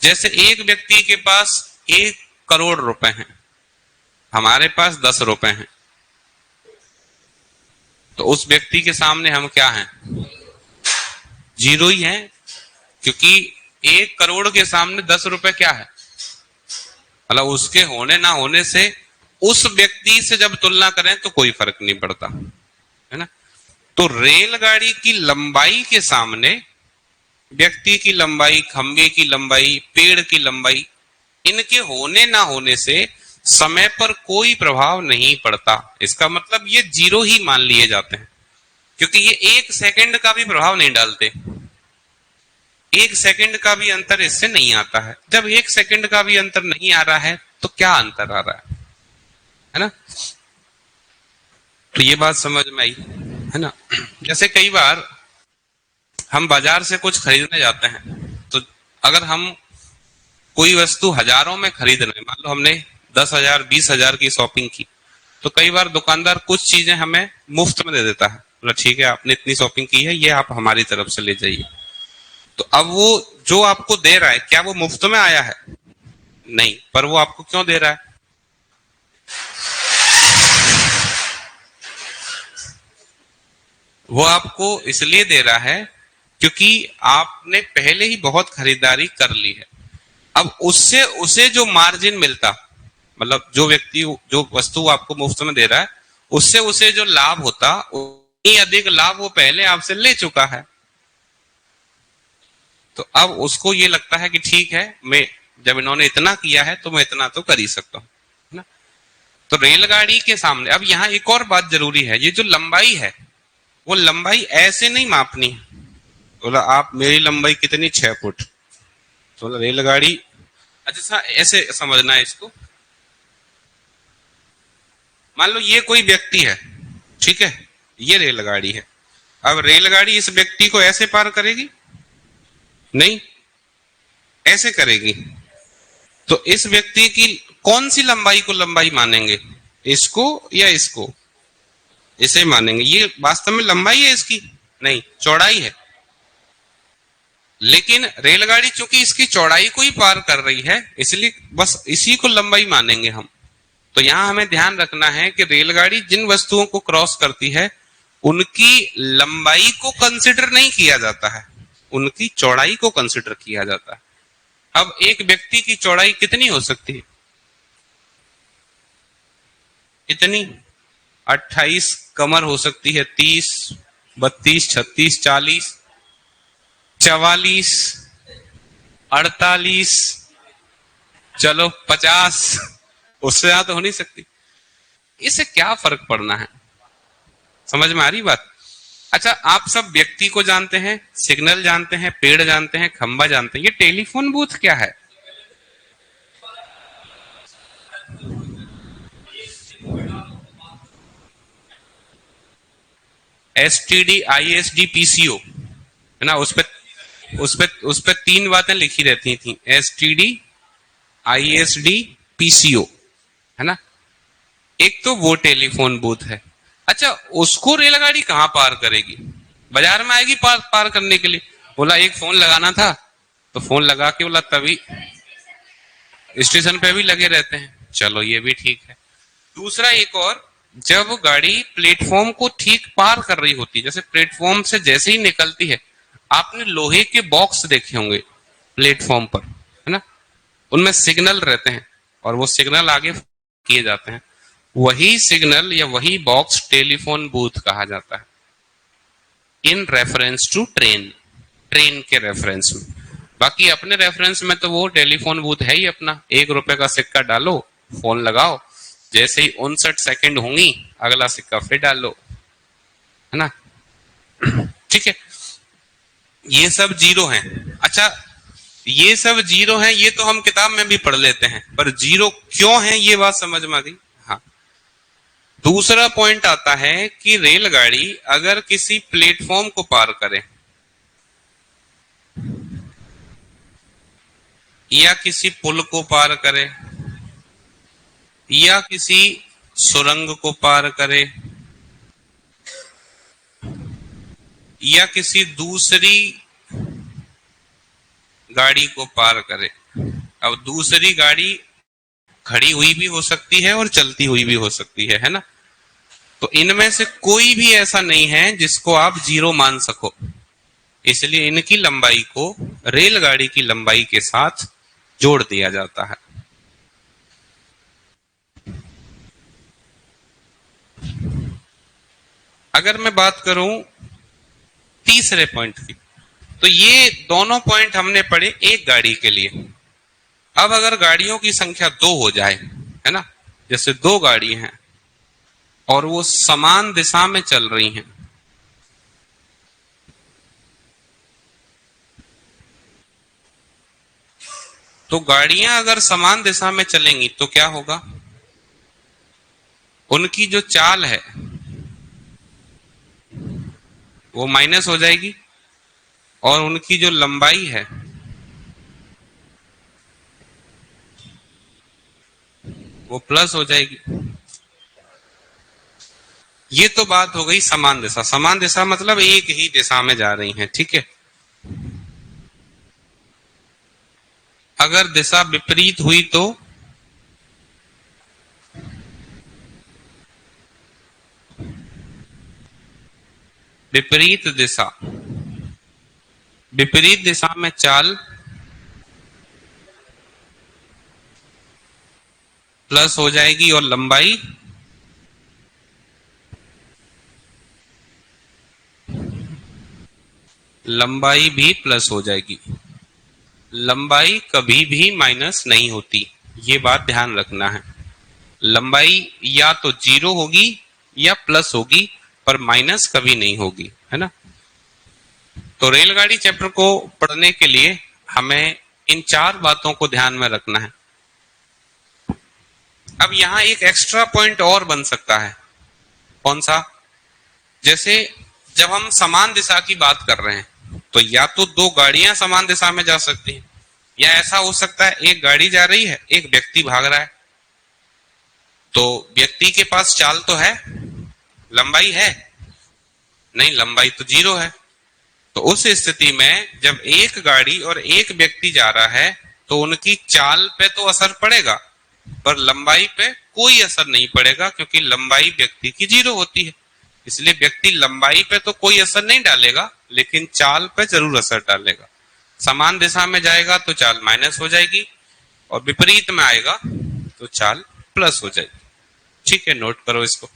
जैसे एक व्यक्ति के पास 1 करोड़ रुपए हैं, हमारे पास 10 रुपए हैं, तो उस व्यक्ति के सामने हम क्या हैं? जीरो ही हैं, क्योंकि 1 करोड़ के सामने 10 रुपए क्या है? मतलब उसके होने ना होने से उस व्यक्ति से जब तुलना करें तो कोई फर्क नहीं पड़ता, है ना। तो रेलगाड़ी की लंबाई के सामने व्यक्ति की लंबाई, खंभे की लंबाई, पेड़ की लंबाई, इनके होने ना होने से समय पर कोई प्रभाव नहीं पड़ता। इसका मतलब ये जीरो ही मान लिए जाते हैं, क्योंकि ये 1 सेकंड का भी प्रभाव नहीं डालते। 1 सेकंड का भी अंतर इससे नहीं आता है। जब 1 सेकंड का भी अंतर नहीं आ रहा है तो क्या अंतर आ रहा है ना। तो ये बात समझ में आई, है ना। जैसे कई बार हम बाजार से कुछ खरीदने जाते हैं, तो अगर हम कोई वस्तु हजारों में खरीद रहे हैं, मान लो हमने 10,000 20,000 की शॉपिंग की, तो कई बार दुकानदार कुछ चीजें हमें मुफ्त में दे देता है, बोला ठीक है आपने इतनी शॉपिंग की है, ये आप हमारी तरफ से ले जाइए। तो अब वो जो आपको दे रहा है, क्या वो मुफ्त में आया है? नहीं, पर वो आपको क्यों दे रहा है? वो आपको इसलिए दे रहा है क्योंकि आपने पहले ही बहुत खरीदारी कर ली है। अब उससे उसे जो मार्जिन मिलता, मतलब जो व्यक्ति जो वस्तु आपको मुफ्त में दे रहा है, उससे उसे जो लाभ होता, उतनी अधिक लाभ वो पहले आपसे ले चुका है। तो अब उसको ये लगता है कि ठीक है, मैं जब इन्होंने इतना किया है तो मैं इतना तो कर ही सकता हूं, है ना। तो रेलगाड़ी के सामने अब यहाँ एक और बात जरूरी है, ये जो लंबाई है वो लंबाई ऐसे नहीं मापनी है। बोला आप मेरी लंबाई कितनी? 6 फुट। तो बोला रेलगाड़ी, अच्छा ऐसे समझना है इसको। मान लो ये कोई व्यक्ति है, ठीक है, ये रेलगाड़ी है। अब रेलगाड़ी इस व्यक्ति को ऐसे पार करेगी? नहीं, ऐसे करेगी। तो इस व्यक्ति की कौन सी लंबाई को लंबाई मानेंगे? इसको या इसको? इसे मानेंगे। ये वास्तव में लंबाई है इसकी? नहीं, चौड़ाई है। लेकिन रेलगाड़ी चूंकि इसकी चौड़ाई को ही पार कर रही है, इसलिए बस इसी को लंबाई मानेंगे हम। तो यहां हमें ध्यान रखना है कि रेलगाड़ी जिन वस्तुओं को क्रॉस करती है उनकी लंबाई को कंसिडर नहीं किया जाता है, उनकी चौड़ाई को कंसिडर किया जाता है। अब एक व्यक्ति की चौड़ाई कितनी हो सकती है? इतनी 28, कमर हो सकती है 30, 32, 36, 40, 44, 48, चलो 50, उससे ज्यादा तो हो नहीं सकती। इससे क्या फर्क पड़ना है? समझ में आ रही बात? अच्छा, आप सब व्यक्ति को जानते हैं, सिग्नल जानते हैं, पेड़ जानते हैं, खंबा जानते हैं, ये टेलीफोन बूथ क्या है? STD, ISD, PCO, है ना। उस पे 3 बातें लिखी रहती थी, STD, ISD, PCO, है ना। एक तो वो टेलीफोन बूथ है। अच्छा, उसको रेलगाड़ी कहां पार करेगी? बाजार में आएगी पार करने के लिए। बोला एक फोन लगाना था, तो फोन लगा के बोला तभी स्टेशन पे भी लगे रहते हैं, चलो ये भी ठीक है। दूसरा एक और, जब गाड़ी प्लेटफॉर्म को ठीक पार कर रही होती, जैसे प्लेटफॉर्म से जैसे ही निकलती है, आपने लोहे के बॉक्स देखे होंगे प्लेटफॉर्म पर, है ना, उनमें सिग्नल रहते हैं और वो सिग्नल आगे किए जाते हैं। वही सिग्नल या वही बॉक्स टेलीफोन बूथ कहा जाता है, इन रेफरेंस टू ट्रेन के रेफरेंस में। बाकी अपने रेफरेंस में तो वो टेलीफोन बूथ है ही अपना। 1 रुपए का सिक्का डालो, फोन लगाओ, जैसे ही 59 सेकंड होंगी अगला सिक्का फिर डालो, है ना। ठीक है, ये सब जीरो हैं। अच्छा, ये सब जीरो हैं, ये तो हम किताब में भी पढ़ लेते हैं, पर जीरो क्यों है ये बात समझ में आ गई। हाँ, दूसरा पॉइंट आता है कि रेलगाड़ी अगर किसी प्लेटफॉर्म को पार करे या किसी पुल को पार करे या किसी सुरंग को पार करे या किसी दूसरी गाड़ी को पार करे। अब दूसरी गाड़ी खड़ी हुई भी हो सकती है और चलती हुई भी हो सकती है ना। तो इनमें से कोई भी ऐसा नहीं है जिसको आप जीरो मान सको, इसलिए इनकी लंबाई को रेलगाड़ी की लंबाई के साथ जोड़ दिया जाता है। अगर मैं बात करूं तीसरे पॉइंट की, तो ये दोनों पॉइंट हमने पढ़े एक गाड़ी के लिए। अब अगर गाड़ियों की संख्या 2 हो जाए, है ना, जैसे 2 गाड़ी हैं और वो समान दिशा में चल रही हैं, तो गाड़ियां अगर समान दिशा में चलेंगी तो क्या होगा, उनकी जो चाल है वो माइनस हो जाएगी और उनकी जो लंबाई है वो प्लस हो जाएगी। ये तो बात हो गई समान दिशा। समान दिशा मतलब एक ही दिशा में जा रही हैं, ठीक है। अगर दिशा विपरीत हुई तो विपरीत दिशा में चाल प्लस हो जाएगी और लंबाई भी प्लस हो जाएगी। लंबाई कभी भी माइनस नहीं होती, ये बात ध्यान रखना है। लंबाई या तो जीरो होगी या प्लस होगी, पर माइनस कभी नहीं होगी, है ना। तो रेलगाड़ी चैप्टर को पढ़ने के लिए हमें इन 4 बातों को ध्यान में रखना है। अब यहां एक एक्स्ट्रा पॉइंट और बन सकता है। कौन सा? जैसे जब हम समान दिशा की बात कर रहे हैं तो या तो 2 गाड़ियां समान दिशा में जा सकती हैं, या ऐसा हो सकता है एक गाड़ी जा रही है, एक व्यक्ति भाग रहा है। तो व्यक्ति के पास चाल तो है, लंबाई है नहीं, लंबाई तो जीरो है। तो उस स्थिति में जब एक गाड़ी और एक व्यक्ति जा रहा है तो उनकी चाल पे तो असर पड़ेगा, पर लंबाई पे कोई असर नहीं पड़ेगा, क्योंकि लंबाई व्यक्ति की जीरो होती है। इसलिए व्यक्ति लंबाई पे तो कोई असर नहीं डालेगा, लेकिन चाल पे जरूर असर डालेगा। समान दिशा में जाएगा तो चाल माइनस हो जाएगी, और विपरीत में आएगा तो चाल प्लस हो जाएगी। ठीक है, नोट करो इसको।